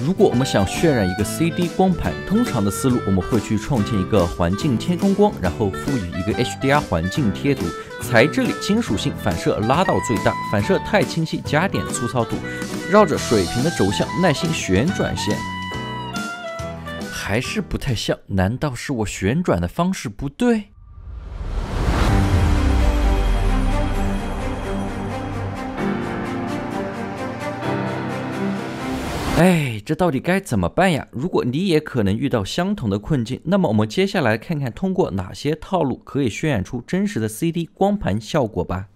如果我们想渲染一个 CD 光盘，通常的思路我们会去创建一个环境天空光，然后赋予一个 HDR 环境贴图，材质里金属性反射拉到最大，反射太清晰加点粗糙度，绕着水平的轴向耐心旋转线。还是不太像，难道是我旋转的方式不对？哎，这到底该怎么办呀？如果你也可能遇到相同的困境，那么我们接下来看看通过哪些套路可以渲染出真实的 CD 光盘效果吧。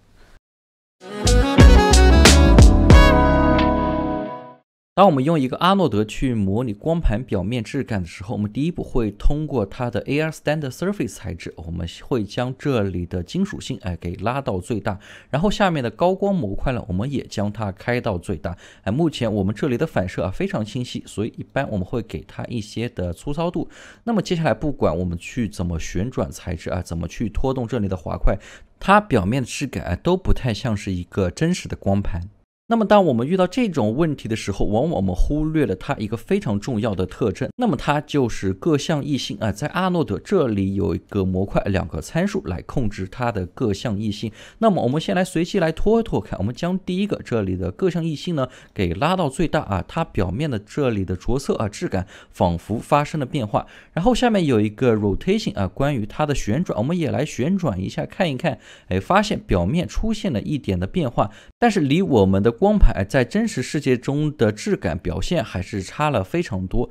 当我们用一个阿诺德去模拟光盘表面质感的时候，我们第一步会通过它的 AR Standard Surface 材质，我们会将这里的金属性给拉到最大，然后下面的高光模块呢，我们也将它开到最大。目前我们这里的反射非常清晰，所以一般我们会给它一些的粗糙度。那么接下来不管我们去怎么旋转材质怎么去拖动这里的滑块，它表面的质感都不太像是一个真实的光盘。那么当我们遇到这种问题的时候，往往我们忽略了它一个非常重要的特征，那么它就是各项异性在阿诺德这里有一个模块2个参数来控制它的各项异性。那么我们先来随机来拖一拖看，我们将第一个这里的各项异性呢给拉到最大它表面的这里的着色质感仿佛发生了变化。然后下面有一个 rotation 关于它的旋转，我们也来旋转一下看一看，发现表面出现了一点的变化，但是离我们的光盘在真实世界中的质感表现还是差了非常多。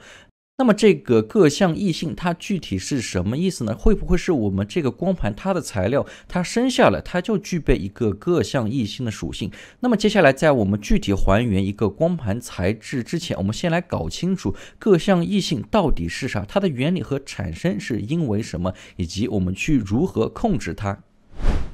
那么这个各项异性它具体是什么意思呢？会不会是我们这个光盘它的材料它生下来它就具备一个各项异性的属性？那么接下来在我们具体还原一个光盘材质之前，我们先来搞清楚各项异性到底是啥，它的原理和产生是因为什么，以及我们去如何控制它。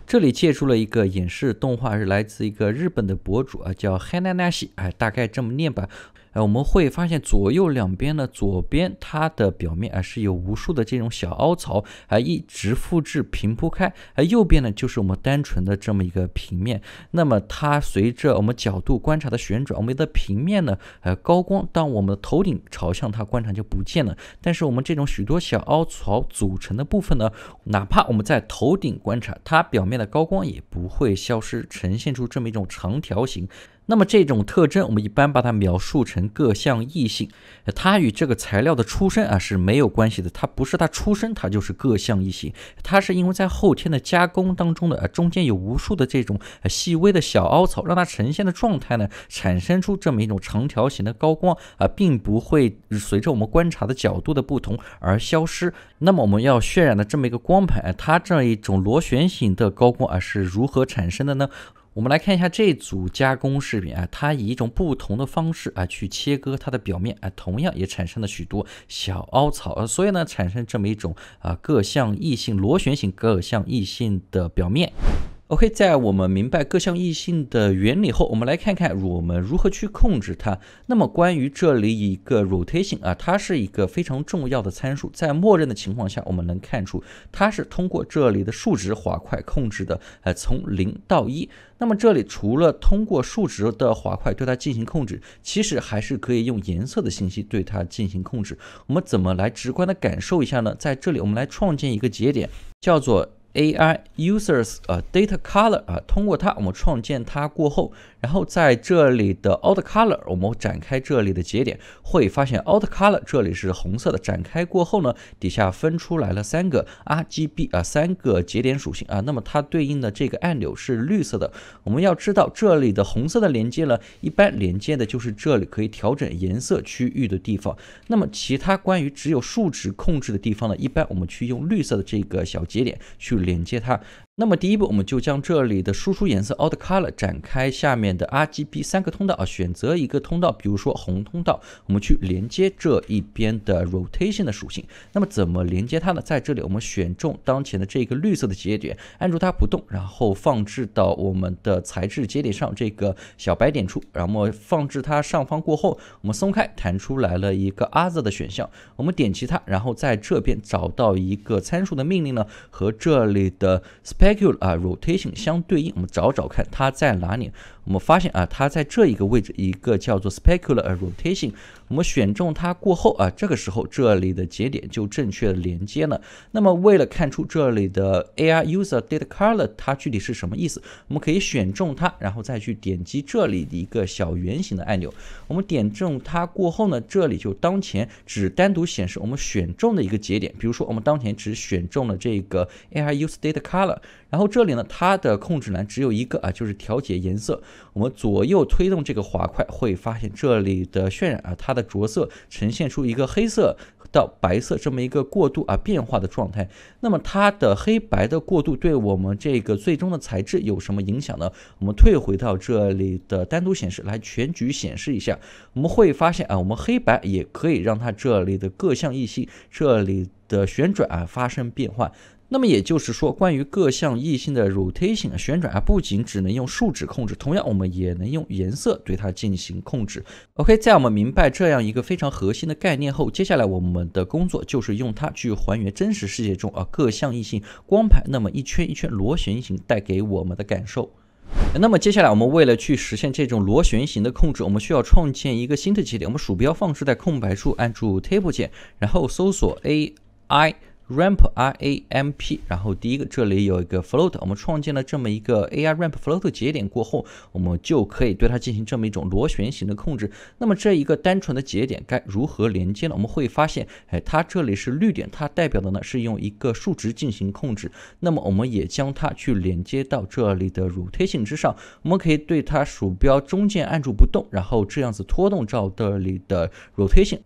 这里借助了一个演示动画，是来自一个日本的博主叫 Hananashi， 大概这么念吧。我们会发现左右两边呢，左边它的表面是有无数的这种小凹槽一直复制平铺开，右边呢就是我们单纯的这么一个平面。那么它随着我们角度观察的旋转，我们的平面呢高光当我们的头顶朝向它观察就不见了，但是我们这种许多小凹槽组成的部分呢，哪怕我们在头顶观察，它表面的高光也不会消失，呈现出这么一种长条形。那么这种特征我们一般把它描述成各项异性，它与这个材料的出身是没有关系的，它不是它出生它就是各项异性，它是因为在后天的加工当中的中间有无数的这种细微的小凹槽，让它呈现的状态呢产生出这么一种长条形的高光并不会随着我们观察的角度的不同而消失。那么我们要渲染的这么一个光盘它这一种螺旋形的高光是如何产生的呢？我们来看一下这组加工视频它以一种不同的方式去切割它的表面同样也产生了许多小凹槽所以呢产生这么一种各项异性螺旋形各项异性的表面。OK， 在我们明白各项异性的原理后，我们来看看我们如何去控制它。那么关于这里一个 rotation 它是一个非常重要的参数，在默认的情况下，我们能看出它是通过这里的数值滑块控制的，从0到1。那么这里除了通过数值的滑块对它进行控制，其实还是可以用颜色的信息对它进行控制。我们怎么来直观的感受一下呢？在这里我们来创建一个节点，叫做AI Users Data Color 通过它我们创建它过后，然后在这里的 Auto Color 我们展开这里的节点，会发现 Auto Color 这里是红色的，展开过后呢，底下分出来了3个 RGB 3个节点属性那么它对应的这个按钮是绿色的。我们要知道这里的红色的连接呢，一般连接的就是这里可以调整颜色区域的地方，那么其他关于只有数值控制的地方呢，一般我们去用绿色的这个小节点去连接它。那么第一步我们就将这里的输出颜色 Auto Color 展开下面的 RGB 3个通道选择一个通道，比如说红通道，我们去连接这一边的 Rotation 的属性。那么怎么连接它呢？在这里我们选中当前的这个绿色的节点，按住它不动，然后放置到我们的材质节点上这个小白点处，然后放置它上方过后，我们松开，弹出来了一个 Other 的选项，我们点击它，然后在这边找到一个参数的命令呢，和这里的 Spec specular rotation 相对应，我们找找看它在哪里。我们发现它在这一个位置，一个叫做 specular rotation。我们选中它过后这个时候这里的节点就正确的连接了。那么为了看出这里的 AR user data color 它具体是什么意思，我们可以选中它，然后再去点击这里的一个小圆形的按钮。我们点中它过后呢，这里就当前只单独显示我们选中的一个节点。比如说我们当前只选中了这个 AR user data color， 然后这里呢它的控制栏只有一个就是调节颜色。我们左右推动这个滑块，会发现这里的渲染它的着色呈现出一个黑色到白色这么一个过渡变化的状态。那么它的黑白的过渡对我们这个最终的材质有什么影响呢？我们退回到这里的单独显示来全局显示一下，我们会发现我们黑白也可以让它这里的各项异性这里的旋转发生变化。那么也就是说，关于各项异性的 rotation 旋转不仅只能用数值控制，同样我们也能用颜色对它进行控制。OK， 在我们明白这样一个非常核心的概念后，接下来我们的工作就是用它去还原真实世界中各项异性光盘那么一圈一圈螺旋形带给我们的感受。那么接下来我们为了去实现这种螺旋形的控制，我们需要创建一个新的节点。我们鼠标放置在空白处，按住 Table 键，然后搜索 AI ramp RAMP， 然后第一个这里有一个 float， 我们创建了这么一个 AI ramp float 节点过后，我们就可以对它进行这么一种螺旋形的控制。那么这一个单纯的节点该如何连接呢？我们会发现它这里是绿点，它代表的呢是用一个数值进行控制。那么我们也将它去连接到这里的 rotation 之上，我们可以对它鼠标中键按住不动，然后这样子拖动到这里的 rotation，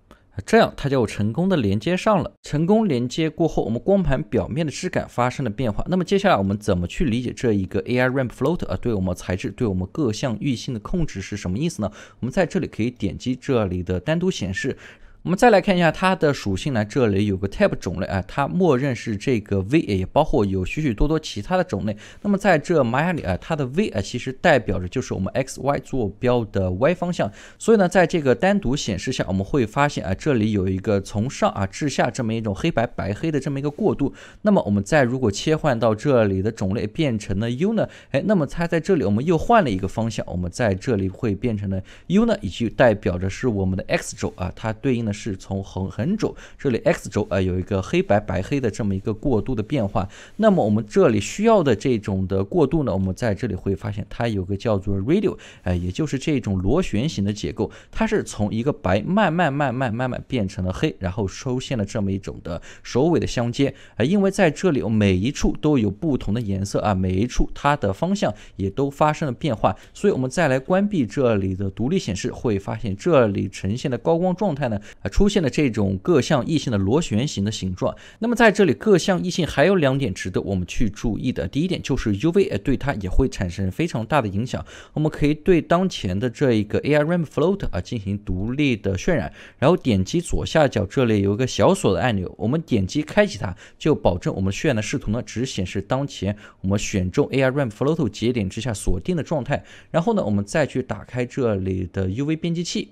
这样它就成功的连接上了。成功连接过后，我们光盘表面的质感发生了变化。那么接下来我们怎么去理解这一个 AI ramp float 对我们材质对我们各项域性的控制是什么意思呢？我们在这里可以点击这里的单独显示。我们再来看一下它的属性呢，这里有个 tab 种类它默认是这个 V， 也包括有许许多多其他的种类。那么在这玛雅里它的 V 其实代表着就是我们 XY 坐标的 Y 方向。所以呢，在这个单独显示下，我们会发现这里有一个从上至下这么一种黑白白黑的这么一个过渡。那么我们再如果切换到这里的种类变成了 U 呢，那么它在这里我们又换了一个方向，我们在这里会变成了 U 呢，以及代表着是我们的 X 轴它对应的是从横轴这里 X 轴有一个黑白白黑的这么一个过渡的变化。那么我们这里需要的这种的过渡呢，我们在这里会发现它有个叫做 radial， 也就是这种螺旋形的结构，它是从一个白慢慢变成了黑，然后出现了这么一种的首尾的相接。因为在这里每一处都有不同的颜色每一处它的方向也都发生了变化，所以我们再来关闭这里的独立显示，会发现这里呈现的高光状态呢出现了这种各项异性的螺旋形的形状。那么在这里各项异性还有2点值得我们去注意的。第一点就是 UV 对它也会产生非常大的影响。我们可以对当前的这一个 AI ramp float 进行独立的渲染，然后点击左下角这里有一个小锁的按钮，我们点击开启它，就保证我们渲染的视图呢只显示当前我们选中 AI ramp float 节点之下锁定的状态。然后呢，我们再去打开这里的 UV 编辑器，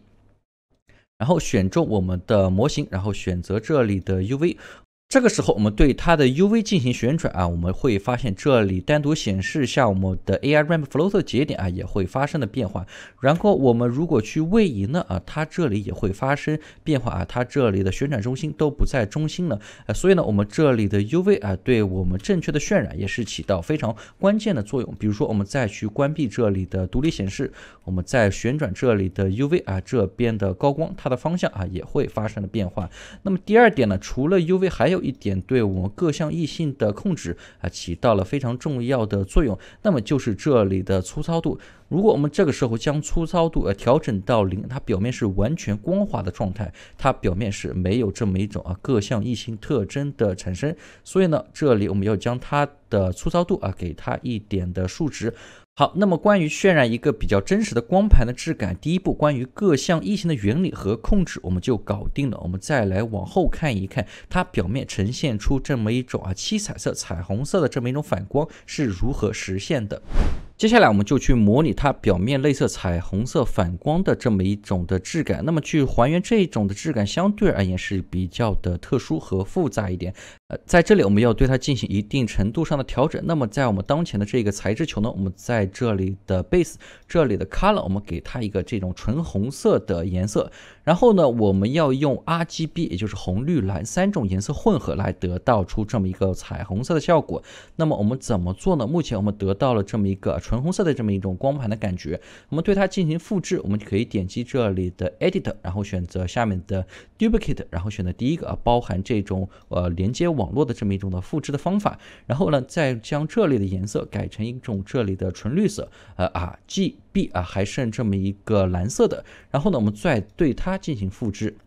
然后选中我们的模型，然后选择这里的 UV。这个时候我们对它的 UV 进行旋转我们会发现这里单独显示下我们的 AI ramp float 节点也会发生的变化。然后我们如果去位移呢它这里也会发生变化它这里的旋转中心都不在中心了所以呢，我们这里的 UV 对我们正确的渲染也是起到非常关键的作用。比如说我们再去关闭这里的独立显示，我们再旋转这里的 UV 这边的高光它的方向也会发生了变化。那么第二点呢，除了 UV 还有一点对我们各项异性的控制起到了非常重要的作用，那么就是这里的粗糙度。如果我们这个时候将粗糙度调整到0，它表面是完全光滑的状态，它表面是没有这么一种各项异性特征的产生。所以呢，这里我们要将它的粗糙度给它一点的数值。好，那么关于渲染一个比较真实的光盘的质感，第一步关于各项异性的原理和控制我们就搞定了。我们再来往后看一看，它表面呈现出这么一种七彩色、彩虹色的这么一种反光是如何实现的。接下来我们就去模拟它表面类似彩虹色反光的这么一种的质感。那么去还原这种的质感相对而言是比较的特殊和复杂一点。在这里我们要对它进行一定程度上的调整。那么在我们当前的这个材质球呢，我们在这里的 base 这里的 color 我们给它一个这种纯红色的颜色，然后呢我们要用 RGB 也就是红绿蓝3种颜色混合来得到出这么一个彩虹色的效果。那么我们怎么做呢？目前我们得到了这么一个纯红色的这么一种光盘的感觉，我们对它进行复制，我们可以点击这里的 Edit， 然后选择下面的 Duplicate， 然后选择第一个包含这种连接网络的这么一种的复制的方法，然后呢再将这里的颜色改成一种这里的纯绿色，RGB 还剩这么一个蓝色的，然后呢我们再对它进行复制。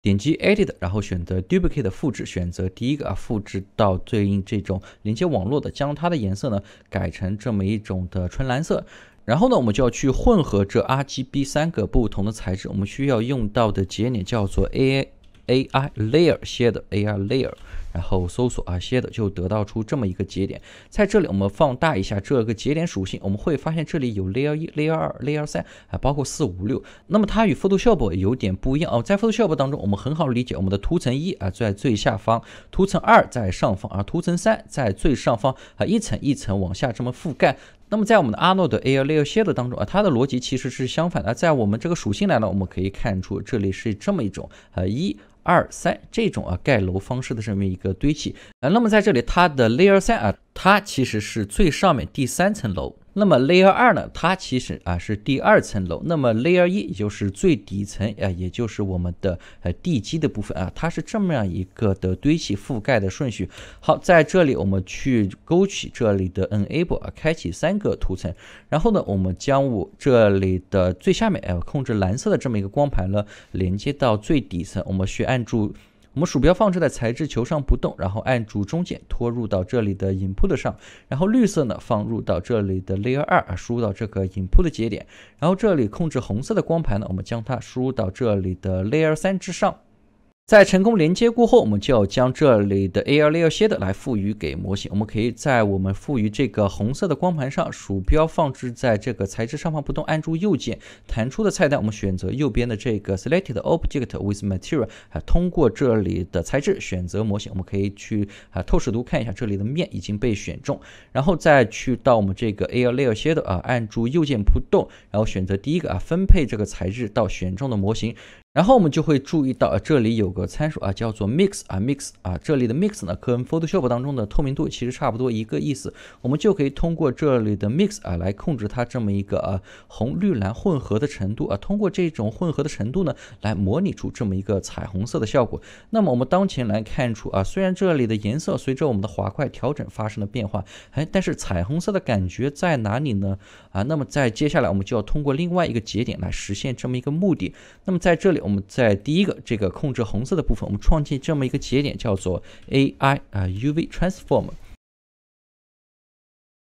点击 Edit， 然后选择 Duplicate 复制，选择第一个复制到对应这种连接网络的，将它的颜色呢改成这么一种的纯蓝色。然后呢，我们就要去混合这 RGB 3个不同的材质，我们需要用到的节点叫做 AI Layer Shader AI Layer， 然后搜索Shader 就得到出这么一个节点。在这里我们放大一下这个节点属性，我们会发现这里有 Layer 1、Layer 2、Layer 3包括4、5、6。那么它与 Photoshop 有点不一样在 Photoshop 当中，我们很好理解，我们的图层1在最下方，图层2在上方图层3在最上方一层一层往下这么覆盖。那么在我们的 Arnold AI Layer Shader 当中它的逻辑其实是相反的。在我们这个属性来呢，我们可以看出这里是这么一种1、2、3这种盖楼方式的这么一个堆砌那么在这里它的 Layer 3它其实是最上面第3层楼。那么 Layer 2呢，它其实是第2层楼。那么 Layer 1也就是最底层也就是我们的地基的部分它是这么样一个的堆砌覆盖的顺序。好，在这里我们去勾起这里的 Enable 开启3个图层，然后呢，我们将这里的最下面控制蓝色的这么一个光盘呢，连接到最底层，我们去按住。我们鼠标放置在材质球上不动，然后按住中键拖入到这里的 Input 上，然后绿色呢放入到这里的 Layer 2输入到这个 Input 的节点，然后这里控制红色的光盘呢，我们将它输入到这里的 Layer 3之上。在成功连接过后，我们就要将这里的 AI Layer Shader 来赋予给模型。我们可以在我们赋予这个红色的光盘上，鼠标放置在这个材质上方不动，按住右键，弹出的菜单我们选择右边的这个 Selected Object with Material， 通过这里的材质选择模型。我们可以去透视图看一下，这里的面已经被选中，然后再去到我们这个 AI Layer Shader 按住右键不动，然后选择第一个分配这个材质到选中的模型。然后我们就会注意到这里有个参数叫做 mix 这里的 mix 呢跟 Photoshop 当中的透明度其实差不多一个意思，我们就可以通过这里的 mix 来控制它这么一个红绿蓝混合的程度通过这种混合的程度呢来模拟出这么一个彩虹色的效果。那么我们当前来看出虽然这里的颜色随着我们的滑块调整发生了变化但是彩虹色的感觉在哪里呢那么在接下来我们就要通过另外一个节点来实现这么一个目的。那么在这里我们在第一个这个控制红色的部分，我们创建这么一个节点叫做 AI UV Transform。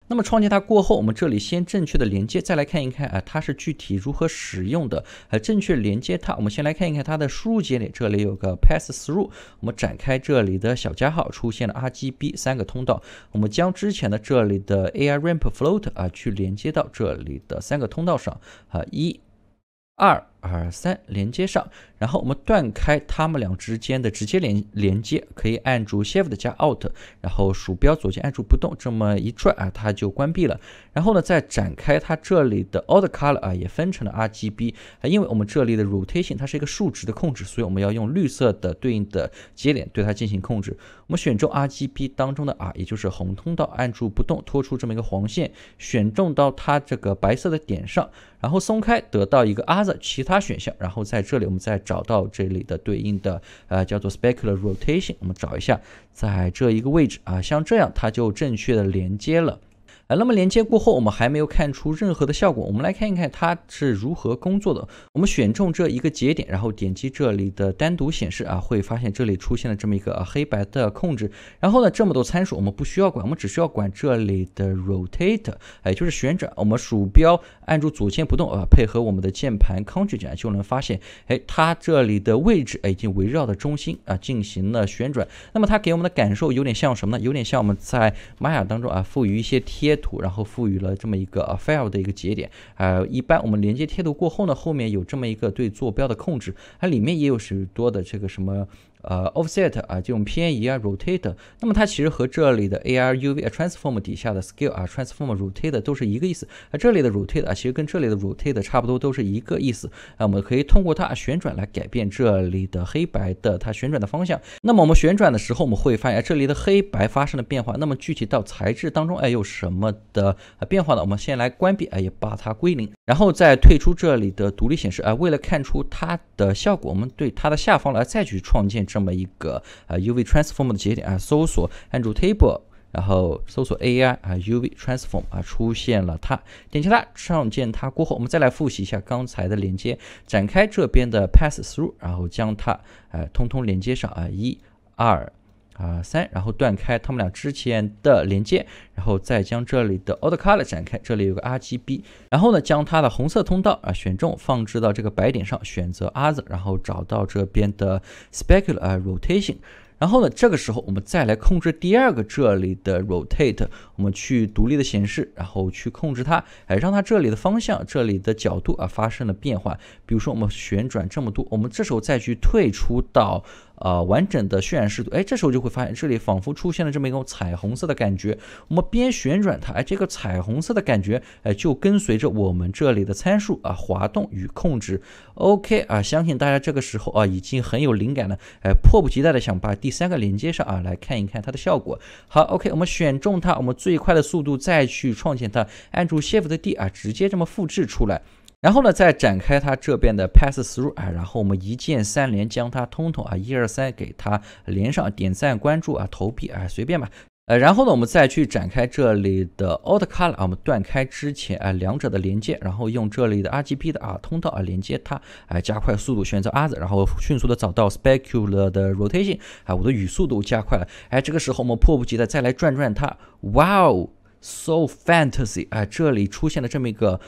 那么创建它过后，我们这里先正确的连接，再来看一看它是具体如何使用的。正确连接它，我们先来看一看它的输入节点，这里有个 Pass Through， 我们展开这里的小加号，出现了 RGB 3个通道，我们将之前的这里的 AI Ramp Float 去连接到这里的3个通道上1、2、3连接上，然后我们断开它们俩之间的直接连接，可以按住 Shift 加 Alt， 然后鼠标左键按住不动，这么一拽它就关闭了。然后呢，再展开它这里的 Auto Color 也分成了 RGB，因为我们这里的 Rotation 它是一个数值的控制，所以我们要用绿色的对应的节点对它进行控制。我们选中 RGB 当中的也就是红通道，按住不动，拖出这么一个黄线，选中到它这个白色的点上，然后松开，得到一个 Other 其他选项，然后在这里我们再找到这里的对应的叫做 Specular Rotation， 我们找一下，在这一个位置像这样它就正确的连接了。那么连接过后，我们还没有看出任何的效果，我们来看一看它是如何工作的。我们选中这一个节点，然后点击这里的单独显示会发现这里出现了这么一个黑白的控制。然后呢，这么多参数我们不需要管，我们只需要管这里的 Rotate， 也就是旋转。我们鼠标按住左键不动配合我们的键盘 Ctrl 键就能发现，它这里的位置已经围绕着中心进行了旋转。那么它给我们的感受有点像什么呢？有点像我们在玛雅当中赋予一些贴图，然后赋予了这么一个file 的一个节点一般我们连接贴图过后呢，后面有这么一个对坐标的控制，它里面也有许多的这个什么 offset 这种偏移rotate， 那么它其实和这里的 AR UV transform 底下的 scale transform rotate 都是一个意思。这里的 rotate 其实跟这里的 rotate 差不多，都是一个意思。我们可以通过它旋转来改变这里的黑白的它旋转的方向。那么我们旋转的时候，我们会发现这里的黑白发生了变化。那么具体到材质当中有什么的变化呢？我们先来关闭也把它归零，然后再退出这里的独立显示为了看出它的效果，我们对它的下方来再去创建这么一个UV transform 的节点搜索 Andrew Table， 然后搜索 AI UV transform 出现了它，点击它创建它过后，我们再来复习一下刚才的连接，展开这边的 pass through， 然后将它通通连接上1、2、3，然后断开它们俩之前的连接，然后再将这里的 Auto Color 展开，这里有个 RGB， 然后呢将它的红色通道选中，放置到这个白点上，选择 Other， 然后找到这边的 Specular Rotation。然后呢，这个时候我们再来控制第二个这里的 rotate， 我们去独立的显示，然后去控制它，让它这里的方向、这里的角度发生了变化。比如说我们旋转这么多，我们这时候再去退出到完整的渲染视图，这时候就会发现这里仿佛出现了这么一种彩虹色的感觉。我们边旋转它，这个彩虹色的感觉就跟随着我们这里的参数滑动与控制。OK 相信大家这个时候已经很有灵感了，迫不及待的想把第三个连接上来看一看它的效果。好 ，OK， 我们选中它，我们最快的速度再去创建它，按住 Shift D 直接这么复制出来。然后呢，再展开它这边的 pass through 然后我们一键3连，将它通通1、2、3给它连上，点赞、关注投币随便吧。然后呢，我们再去展开这里的 Auto Color 我们断开之前两者的连接，然后用这里的 RGB 的通道连接它，加快速度，选择 Other， 然后迅速的找到 Specular 的 Rotation， 我的语速都加快了。这个时候我们迫不及待再来转转它，哇哦 ，so fantasy， 这里出现了这么一个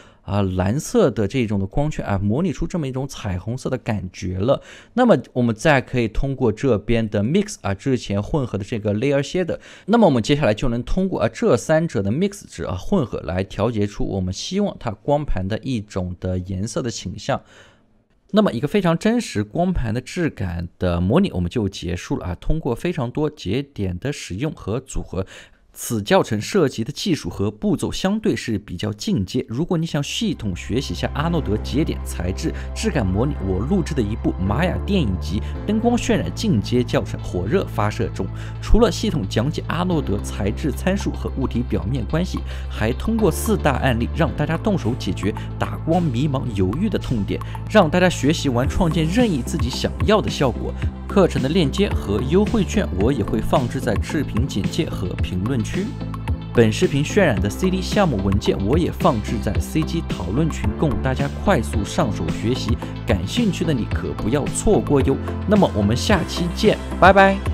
蓝色的这种的光圈模拟出这么一种彩虹色的感觉了。那么我们再可以通过这边的 mix 之前混合的这个 layer shader， 那么我们接下来就能通过这三者的 mix 值混合来调节出我们希望它光盘的一种的颜色的倾向。那么一个非常真实光盘的质感的模拟我们就结束了通过非常多节点的使用和组合，此教程涉及的技术和步骤相对是比较进阶。如果你想系统学习一下阿诺德节点材质质感模拟，我录制的一部玛雅电影集灯光渲染进阶教程火热发射中。除了系统讲解阿诺德材质参数和物体表面关系，还通过4大案例让大家动手解决打光迷茫犹豫的痛点，让大家学习完创建任意自己想要的效果。课程的链接和优惠券我也会放置在视频简介和评论区。本视频渲染的 CD 项目文件我也放置在 CG 讨论群，供大家快速上手学习。感兴趣的你可不要错过哟。那么我们下期见，拜拜。